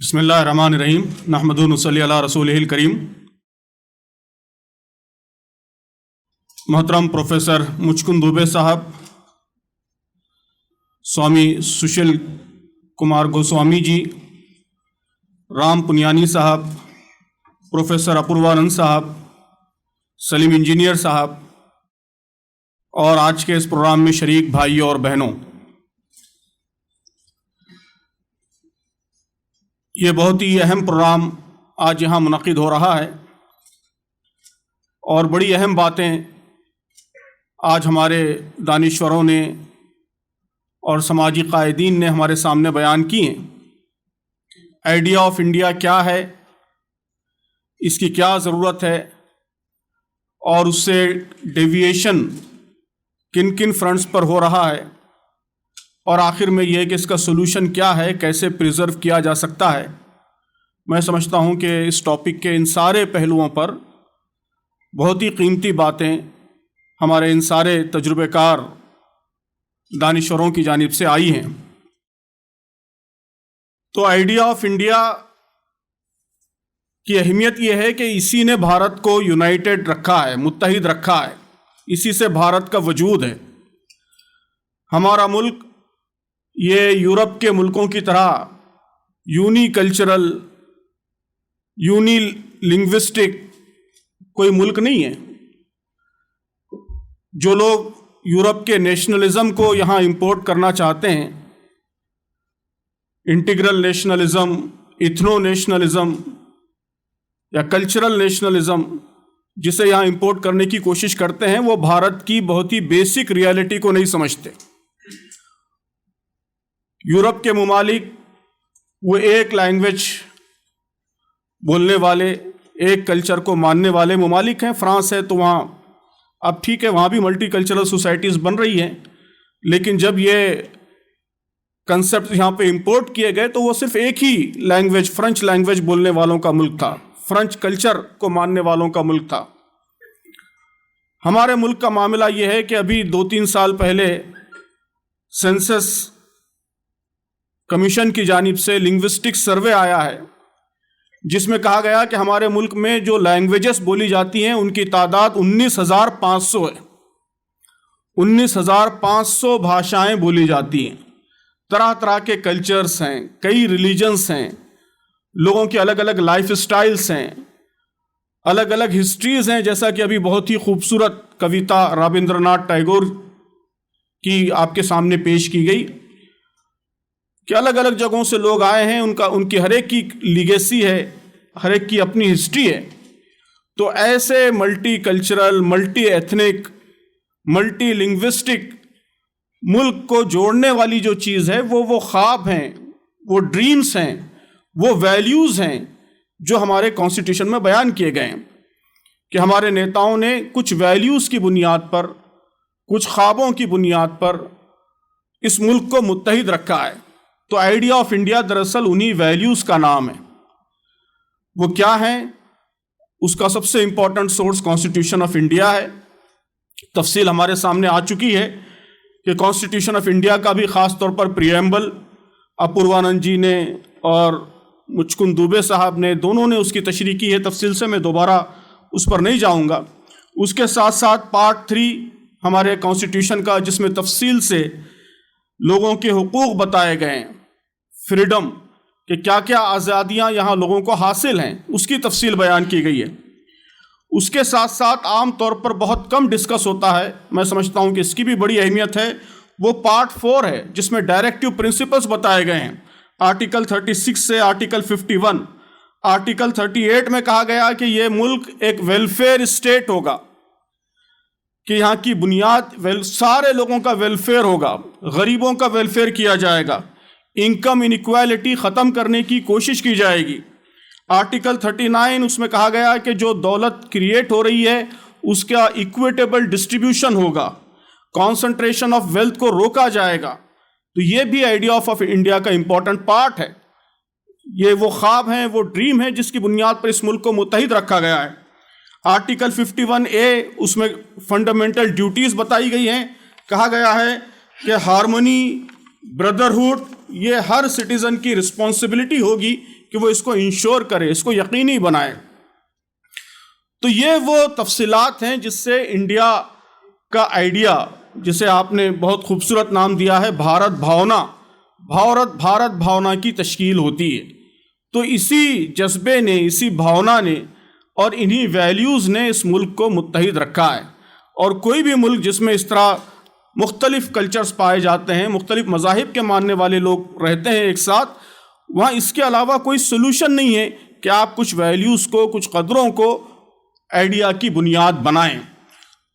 بسم اللہ الرحمن الرحیم نحمدہ و نصلی علی رسولہ الکریم۔ محترم پروفیسر مچکند دوبے صاحب، سوامی سشیل کمار گوسوامی جی، رام پنیانی صاحب، پروفیسر اپوروانند صاحب، سلیم انجینئر صاحب اور آج کے اس پروگرام میں شریک بھائیوں اور بہنوں، یہ بہت ہی اہم پروگرام آج یہاں منعقد ہو رہا ہے اور بڑی اہم باتیں آج ہمارے دانشوروں نے اور سماجی قائدین نے ہمارے سامنے بیان کی ہیں۔ آئیڈیا آف انڈیا کیا ہے، اس کی کیا ضرورت ہے اور اس سے ڈیویشن کن کن فرنٹس پر ہو رہا ہے، اور آخر میں یہ کہ اس کا سولوشن کیا ہے، کیسے پریزرو کیا جا سکتا ہے۔ میں سمجھتا ہوں کہ اس ٹاپک کے ان سارے پہلوؤں پر بہت ہی قیمتی باتیں ہمارے ان سارے تجربہ کار دانشوروں کی جانب سے آئی ہیں۔ تو آئیڈیا آف انڈیا کی اہمیت یہ ہے کہ اسی نے بھارت کو یونائٹڈ رکھا ہے، متحد رکھا ہے، اسی سے بھارت کا وجود ہے۔ ہمارا ملک یہ یورپ کے ملکوں کی طرح یونی کلچرل، یونی لنگوسٹک کوئی ملک نہیں ہے۔ جو لوگ یورپ کے نیشنلزم کو یہاں امپورٹ کرنا چاہتے ہیں، انٹیگرل نیشنلزم، ایتھنو نیشنلزم یا کلچرل نیشنلزم، جسے یہاں امپورٹ کرنے کی کوشش کرتے ہیں، وہ بھارت کی بہت ہی بیسک ریالٹی کو نہیں سمجھتے۔ یورپ کے ممالک وہ ایک لینگویج بولنے والے، ایک کلچر کو ماننے والے ممالک ہیں۔ فرانس ہے تو وہاں اب ٹھیک ہے، وہاں بھی ملٹی کلچرل سوسائٹیز بن رہی ہیں، لیکن جب یہ کنسیپٹ یہاں پہ امپورٹ کیے گئے تو وہ صرف ایک ہی لینگویج، فرنچ لینگویج بولنے والوں کا ملک تھا، فرنچ کلچر کو ماننے والوں کا ملک تھا۔ ہمارے ملک کا معاملہ یہ ہے کہ ابھی 2-3 سال پہلے سینسس کمیشن کی جانب سے لنگوسٹک سروے آیا ہے، جس میں کہا گیا کہ ہمارے ملک میں جو لینگویجز بولی جاتی ہیں ان کی تعداد 19,500 ہے۔ 19,500 بھاشائیں بولی جاتی ہیں، طرح طرح کے کلچرز ہیں، کئی ریلیجنز ہیں، لوگوں کی الگ الگ لائف سٹائلز ہیں، الگ الگ ہسٹریز ہیں، جیسا کہ ابھی بہت ہی خوبصورت کویتا رابندر ناتھ ٹیگور کی آپ کے سامنے پیش کی گئی کہ الگ الگ جگہوں سے لوگ آئے ہیں، ان کی ہر ایک کی لیگیسی ہے، ہر ایک کی اپنی ہسٹری ہے۔ تو ایسے multi cultural, multi ethnic, multi linguistic ملک کو جوڑنے والی جو چیز ہے وہ خواب ہیں، وہ ڈریمز ہیں، وہ ویلیوز ہیں جو ہمارے کانسٹیٹیوشن میں بیان کیے گئے ہیں کہ ہمارے نیتاؤں نے کچھ ویلیوز کی بنیاد پر، کچھ خوابوں کی بنیاد پر اس ملک کو متحد رکھا ہے۔ تو آئیڈیا آف انڈیا دراصل انہی ویلیوز کا نام ہے۔ وہ کیا ہیں؟ اس کا سب سے important source constitution of India ہے۔ تفصیل ہمارے سامنے آ چکی ہے کہ کانسٹیٹیوشن آف انڈیا کا بھی خاص طور پر پریمبل اپوروانند جی نے اور مچکند دوبے صاحب نے، دونوں نے اس کی تشریح کی ہے تفصیل سے، میں دوبارہ اس پر نہیں جاؤں گا۔ اس کے ساتھ ساتھ پارٹ 3 ہمارے کانسٹیٹیوشن کا، جس میں تفصیل سے لوگوں کے حقوق بتائے گئے ہیں، فریڈم، کہ کیا کیا آزادیاں یہاں لوگوں کو حاصل ہیں، اس کی تفصیل بیان کی گئی ہے۔ اس کے ساتھ ساتھ عام طور پر بہت کم ڈسکس ہوتا ہے، میں سمجھتا ہوں کہ اس کی بھی بڑی اہمیت ہے، وہ پارٹ 4 ہے، جس میں ڈائریکٹیو پرنسپلز بتائے گئے ہیں۔ آرٹیکل 36 سے آرٹیکل 51، آرٹیکل 38 میں کہا گیا کہ یہ ملک ایک ویلفیئر اسٹیٹ ہوگا، کہ یہاں کی بنیاد سارے لوگوں کا ویلفیئر ہوگا، غریبوں کا ویلفیئر کیا جائے گا، انکم انیکوالٹی ختم کرنے کی کوشش کی جائے گی۔ آرٹیکل 39 اس میں کہا گیا کہ جو دولت کریٹ ہو رہی ہے اس کا ایکویٹیبل ڈسٹریبیوشن ہوگا، کانسنٹریشن آف ویلتھ کو روکا جائے گا۔ تو یہ بھی آئیڈیا آف انڈیا کا امپورٹنٹ پارٹ ہے۔ یہ وہ خواب ہیں، وہ ڈریم ہے جس کی بنیاد پر اس ملک کو متحد رکھا گیا ہے۔ آرٹیکل 51A اس میں فنڈامنٹل ڈیوٹیز بتائی گئی ہیں، کہا گیا ہے کہ ہارمونی، بردرہڈ، یہ ہر سٹیزن کی رسپانسبلٹی ہوگی کہ وہ اس کو انشور کرے، اس کو یقینی بنائے۔ تو یہ وہ تفصیلات ہیں جس سے انڈیا کا آئیڈیا، جسے آپ نے بہت خوبصورت نام دیا ہے بھارت بھاونا، بھارت بھاونا کی تشکیل ہوتی ہے۔ تو اسی جذبے نے، اسی بھاونا نے اور انہی ویلیوز نے اس ملک کو متحد رکھا ہے۔ اور کوئی بھی ملک جس میں اس طرح مختلف کلچرز پائے جاتے ہیں، مختلف مذاہب کے ماننے والے لوگ رہتے ہیں ایک ساتھ، وہاں اس کے علاوہ کوئی سلوشن نہیں ہے کہ آپ کچھ ویلیوز کو، کچھ قدروں کو آئیڈیا کی بنیاد بنائیں۔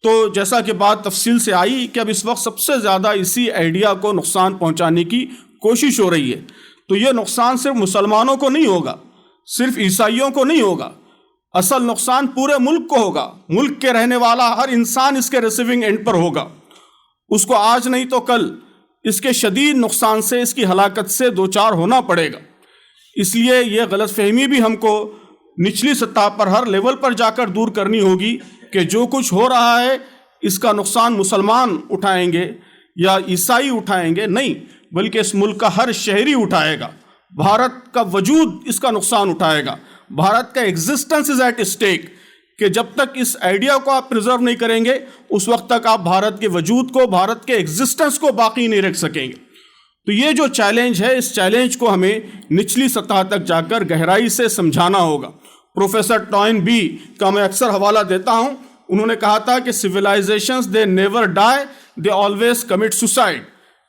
تو جیسا کہ بات تفصیل سے آئی کہ اب اس وقت سب سے زیادہ اسی آئیڈیا کو نقصان پہنچانے کی کوشش ہو رہی ہے، تو یہ نقصان صرف مسلمانوں کو نہیں ہوگا، صرف عیسائیوں کو نہیں ہوگا، اصل نقصان پورے ملک کو ہوگا۔ ملک کے رہنے والا ہر انسان اس کے ریسیونگ اینڈ پر ہوگا، اس کو آج نہیں تو کل اس کے شدید نقصان سے، اس کی ہلاکت سے دوچار ہونا پڑے گا۔ اس لیے یہ غلط فہمی بھی ہم کو نچلی سطح پر ہر لیول پر جا کر دور کرنی ہوگی کہ جو کچھ ہو رہا ہے اس کا نقصان مسلمان اٹھائیں گے یا عیسائی اٹھائیں گے، نہیں، بلکہ اس ملک کا ہر شہری اٹھائے گا۔ بھارت کا وجود اس کا نقصان اٹھائے گا۔ بھارت کا ایگزسٹنس از ایٹ اسٹیک، کہ جب تک اس آئیڈیا کو آپ پریزرو نہیں کریں گے اس وقت تک آپ بھارت کے وجود کو، بھارت کے ایگزسٹنس کو باقی نہیں رکھ سکیں گے۔ تو یہ جو چیلنج ہے، اس چیلنج کو ہمیں نچلی سطح تک جا کر گہرائی سے سمجھانا ہوگا۔ پروفیسر ٹوائن بی کا میں اکثر حوالہ دیتا ہوں، انہوں نے کہا تھا کہ civilisations they never dye, they always commit suicide,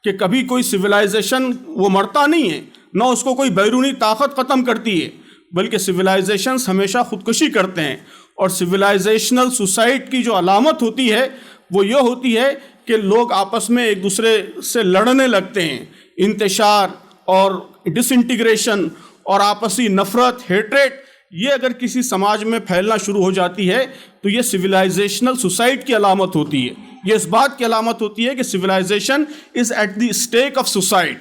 کہ کبھی کوئی سویلائزیشن وہ مرتا نہیں ہے، نہ اس کو کوئی بیرونی طاقت ختم کرتی ہے، بلکہ سویلائزیشنز ہمیشہ خودکشی کرتے ہیں۔ اور سویلائزیشنل سوسائٹ کی جو علامت ہوتی ہے وہ یہ ہوتی ہے کہ لوگ آپس میں ایک دوسرے سے لڑنے لگتے ہیں، انتشار اور ڈس انٹیگریشن اور آپسی نفرت، ہیٹریٹ، یہ اگر کسی سماج میں پھیلنا شروع ہو جاتی ہے تو یہ سویلائزیشنل سوسائٹ کی علامت ہوتی ہے، یہ اس بات کی علامت ہوتی ہے کہ civilisation is at the stake of society.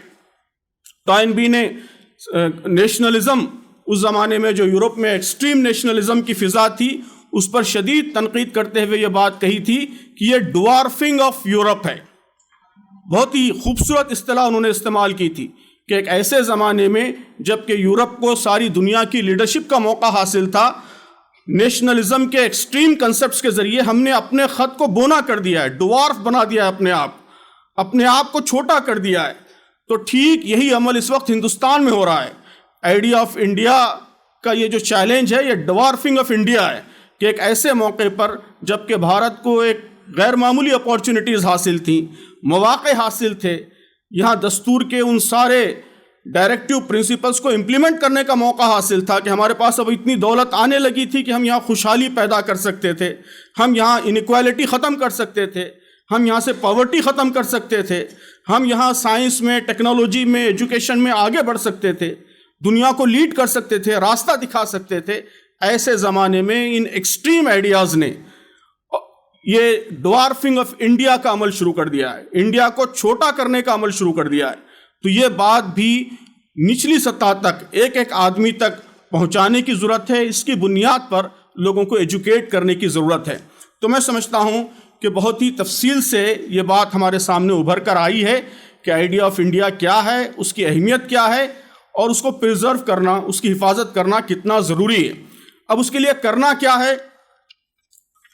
Toynbee نے نیشنلزم، اس زمانے میں جو یورپ میں ایکسٹریم نیشنلزم کی فضا تھی، اس پر شدید تنقید کرتے ہوئے یہ بات کہی تھی کہ یہ ڈوارفنگ آف یورپ ہے۔ بہت ہی خوبصورت اصطلاح انہوں نے استعمال کی تھی کہ ایک ایسے زمانے میں جب کہ یورپ کو ساری دنیا کی لیڈرشپ کا موقع حاصل تھا، نیشنلزم کے ایکسٹریم کنسپٹس کے ذریعے ہم نے اپنے خط کو بونا کر دیا ہے، ڈوارف بنا دیا ہے، اپنے آپ کو چھوٹا کر دیا ہے۔ تو ٹھیک یہی عمل اس وقت ہندوستان میں ہو رہا ہے۔ آئیڈیا آف انڈیا کا یہ جو چیلنج ہے، یہ ڈوارفنگ آف انڈیا ہے، کہ ایک ایسے موقع پر جب کہ بھارت کو ایک غیر معمولی اپارچونٹیز حاصل تھیں، مواقع حاصل تھے، یہاں دستور کے ان سارے ڈائریکٹیو پرنسپلز کو امپلیمنٹ کرنے کا موقع حاصل تھا کہ ہمارے پاس اب اتنی دولت آنے لگی تھی کہ ہم یہاں خوشحالی پیدا کر سکتے تھے، ہم یہاں انیکوالٹی ختم کر سکتے تھے، ہم یہاں سے پاورٹی ختم کر سکتے تھے، ہم یہاں سائنس میں، ٹیکنالوجی میں، ایجوکیشن میں آگے بڑھ سکتے تھے، دنیا کو لیڈ کر سکتے تھے، راستہ دکھا سکتے تھے۔ ایسے زمانے میں ان ایکسٹریم آئیڈیاز نے یہ ڈوارفنگ آف انڈیا کا عمل شروع کر دیا ہے، انڈیا کو چھوٹا کرنے کا عمل شروع کر دیا ہے۔ تو یہ بات بھی نچلی سطح تک، ایک ایک آدمی تک پہنچانے کی ضرورت ہے، اس کی بنیاد پر لوگوں کو ایجوکیٹ کرنے کی ضرورت ہے۔ تو میں سمجھتا ہوں کہ بہت ہی تفصیل سے یہ بات ہمارے سامنے ابھر کر آئی ہے کہ آئیڈیا آف انڈیا کیا ہے، اس کی اہمیت کیا ہے، اور اس کو پریزرو کرنا، اس کی حفاظت کرنا کتنا ضروری ہے۔ اب اس کے لیے کرنا کیا ہے،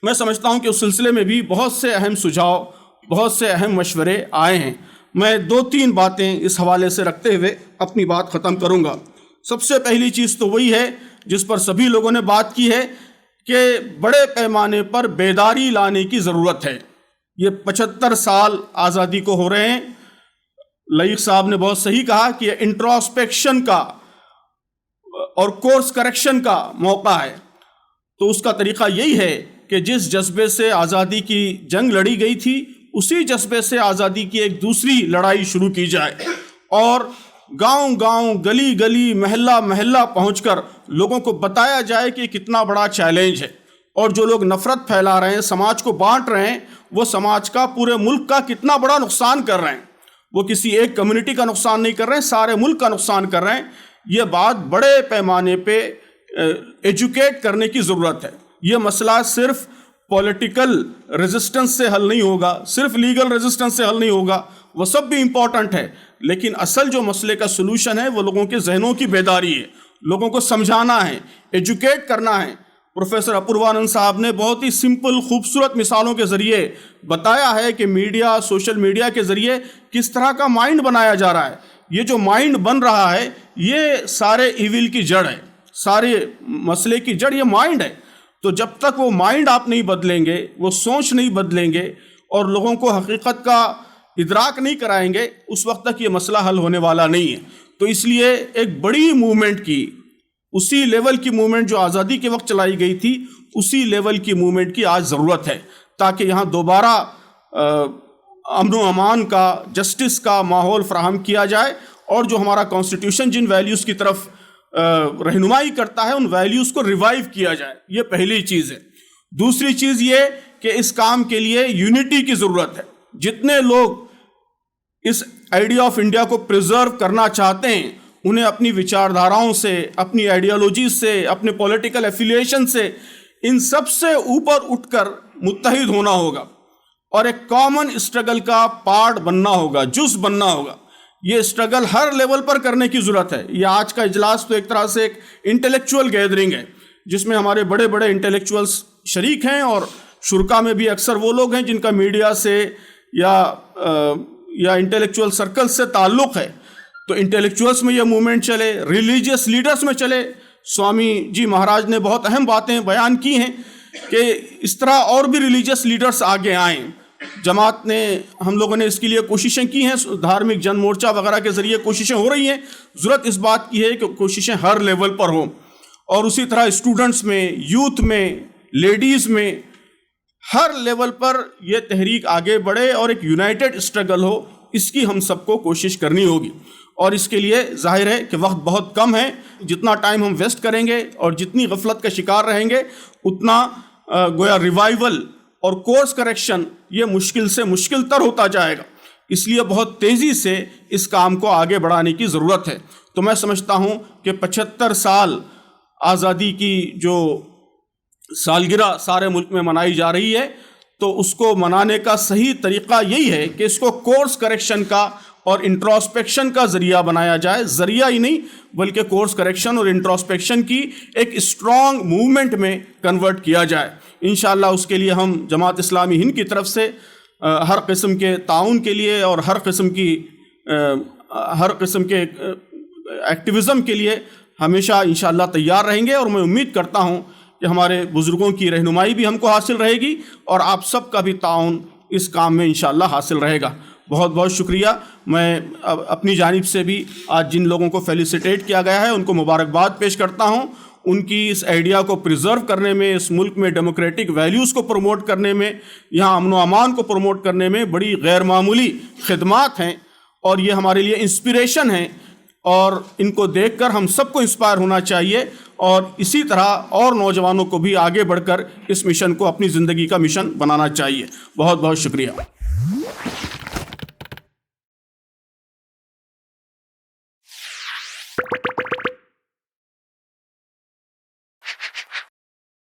میں سمجھتا ہوں کہ اس سلسلے میں بھی بہت سے اہم سجھاؤ، بہت سے اہم مشورے آئے ہیں۔ میں 2-3 باتیں اس حوالے سے رکھتے ہوئے اپنی بات ختم کروں گا۔ سب سے پہلی چیز تو وہی ہے جس پر سبھی لوگوں نے بات کی ہے کہ بڑے پیمانے پر بیداری لانے کی ضرورت ہے۔ یہ 75 سال آزادی کو ہو رہے ہیں۔ لائق صاحب نے بہت صحیح کہا کہ یہ انٹراسپیکشن کا اور کورس کریکشن کا موقع ہے۔ تو اس کا طریقہ یہی ہے کہ جس جذبے سے آزادی کی جنگ لڑی گئی تھی، اسی جذبے سے آزادی کی ایک دوسری لڑائی شروع کی جائے، اور گاؤں گاؤں، گلی گلی، محلہ محلہ پہنچ کر لوگوں کو بتایا جائے کہ کتنا بڑا چیلنج ہے، اور جو لوگ نفرت پھیلا رہے ہیں، سماج کو بانٹ رہے ہیں، وہ سماج کا، پورے ملک کا کتنا بڑا نقصان کر رہے ہیں۔ وہ کسی ایک کمیونٹی کا نقصان نہیں کر رہے ہیں، سارے ملک کا نقصان کر رہے ہیں۔ یہ بات بڑے پیمانے پہ ایجوکیٹ کرنے کی ضرورت ہے۔ یہ مسئلہ صرف پولیٹیکل ریزسٹنس سے حل نہیں ہوگا، صرف لیگل ریزسٹنس سے حل نہیں ہوگا، وہ سب بھی امپورٹنٹ ہے، لیکن اصل جو مسئلے کا سلوشن ہے وہ لوگوں کے ذہنوں کی بیداری ہے، لوگوں کو سمجھانا ہے، ایجوکیٹ کرنا ہے۔ پروفیسر اپوروانند صاحب نے بہت ہی سمپل خوبصورت مثالوں کے ذریعے بتایا ہے کہ میڈیا، سوشل میڈیا کے ذریعے کس طرح کا مائنڈ بنایا جا رہا ہے۔ یہ جو مائنڈ بن رہا ہے یہ سارے ایول کی جڑ ہے، سارے مسئلے کی جڑ یہ مائنڈ ہے۔ تو جب تک وہ مائنڈ آپ نہیں بدلیں گے، وہ سوچ نہیں بدلیں گے اور لوگوں کو حقیقت کا ادراک نہیں کرائیں گے، اس وقت تک یہ مسئلہ حل ہونے والا نہیں ہے۔ تو اس لیے ایک بڑی موومنٹ کی، اسی لیول کی موومنٹ جو آزادی کے وقت چلائی گئی تھی، اسی لیول کی موومنٹ کی آج ضرورت ہے، تاکہ یہاں دوبارہ امن و امان کا، جسٹس کا ماحول فراہم کیا جائے، اور جو ہمارا کانسٹیٹیوشن جن ویلیوز کی طرف رہنمائی کرتا ہے ان ویلیوز کو ریوائیو کیا جائے۔ یہ پہلی چیز ہے۔ دوسری چیز یہ کہ اس کام کے لیے یونٹی کی ضرورت ہے۔ جتنے لوگ اس آئیڈیا آف انڈیا کو پریزرو کرنا چاہتے ہیں، انہیں اپنی وچار دھاراؤں سے، اپنی آئیڈیالوجیز سے، اپنے پولیٹیکل ایفیلیشن سے، ان سب سے اوپر اٹھ کر متحد ہونا ہوگا اور ایک کامن اسٹرگل کا پارٹ بننا ہوگا، جز بننا ہوگا۔ یہ اسٹرگل ہر لیول پر کرنے کی ضرورت ہے۔ یہ آج کا اجلاس تو ایک طرح سے ایک انٹلیکچوئل گیدرنگ ہے، جس میں ہمارے بڑے بڑے انٹلیکچوئلس شریک ہیں، اور شرکا میں بھی اکثر وہ لوگ ہیں جن کا میڈیا سے یا انٹلیکچوئل سرکل سے تعلق ہے۔ تو انٹلیکچوئلس میں یہ موومنٹ چلے، ریلیجیس لیڈرز میں چلے۔ سوامی جی مہاراج نے بہت اہم باتیں بیان کی ہیں کہ اس طرح اور بھی ریلیجیس لیڈرز آگے آئیں۔ جماعت نے، ہم لوگوں نے اس کے لیے کوششیں کی ہیں، دھارمک جن مورچہ وغیرہ کے ذریعے کوششیں ہو رہی ہیں۔ ضرورت اس بات کی ہے کہ کوششیں ہر لیول پر ہوں، اور اسی طرح اسٹوڈنٹس میں، یوتھ میں، لیڈیز میں، ہر لیول پر یہ تحریک آگے بڑھے اور ایک یونائٹڈ اسٹرگل ہو۔ اس کی ہم سب کو کوشش کرنی ہوگی، اور اس کے لیے ظاہر ہے کہ وقت بہت کم ہے۔ جتنا ٹائم ہم ویسٹ کریں گے اور جتنی غفلت کا شکار رہیں گے، اتنا گویا ریوائیول اور کورس کریکشن یہ مشکل سے مشکل تر ہوتا جائے گا۔ اس لیے بہت تیزی سے اس کام کو آگے بڑھانے کی ضرورت ہے۔ تو میں سمجھتا ہوں کہ 75 سال آزادی کی جو سالگرہ سارے ملک میں منائی جا رہی ہے، تو اس کو منانے کا صحیح طریقہ یہی ہے کہ اس کو کورس کریکشن کا اور انٹراسپیکشن کا ذریعہ بنایا جائے۔ ذریعہ ہی نہیں بلکہ کورس کریکشن اور انٹراسپیکشن کی ایک اسٹرانگ موومنٹ میں کنورٹ کیا جائے۔ انشاءاللہ اس کے لیے ہم جماعت اسلامی ہند کی طرف سے ہر قسم کے تعاون کے لیے اور ہر قسم کے ایکٹیویزم کے لیے ہمیشہ انشاءاللہ تیار رہیں گے، اور میں امید کرتا ہوں کہ ہمارے بزرگوں کی رہنمائی بھی ہم کو حاصل رہے گی، اور آپ سب کا بھی تعاون اس کام میں انشاءاللہ حاصل رہے گا۔ بہت بہت شکریہ۔ میں اپنی جانب سے بھی آج جن لوگوں کو فیلیسیٹیٹ کیا گیا ہے ان کو مبارکباد پیش کرتا ہوں۔ ان کی اس آئیڈیا کو پریزرو کرنے میں، اس ملک میں ڈیموکریٹک ویلیوز کو پروموٹ کرنے میں، یہاں امن و امان کو پروموٹ کرنے میں بڑی غیر معمولی خدمات ہیں، اور یہ ہمارے لیے انسپریشن ہیں، اور ان کو دیکھ کر ہم سب کو انسپائر ہونا چاہیے، اور اسی طرح اور نوجوانوں کو بھی آگے بڑھ کر اس مشن کو اپنی زندگی کا مشن بنانا چاہیے۔ بہت بہت شکریہ۔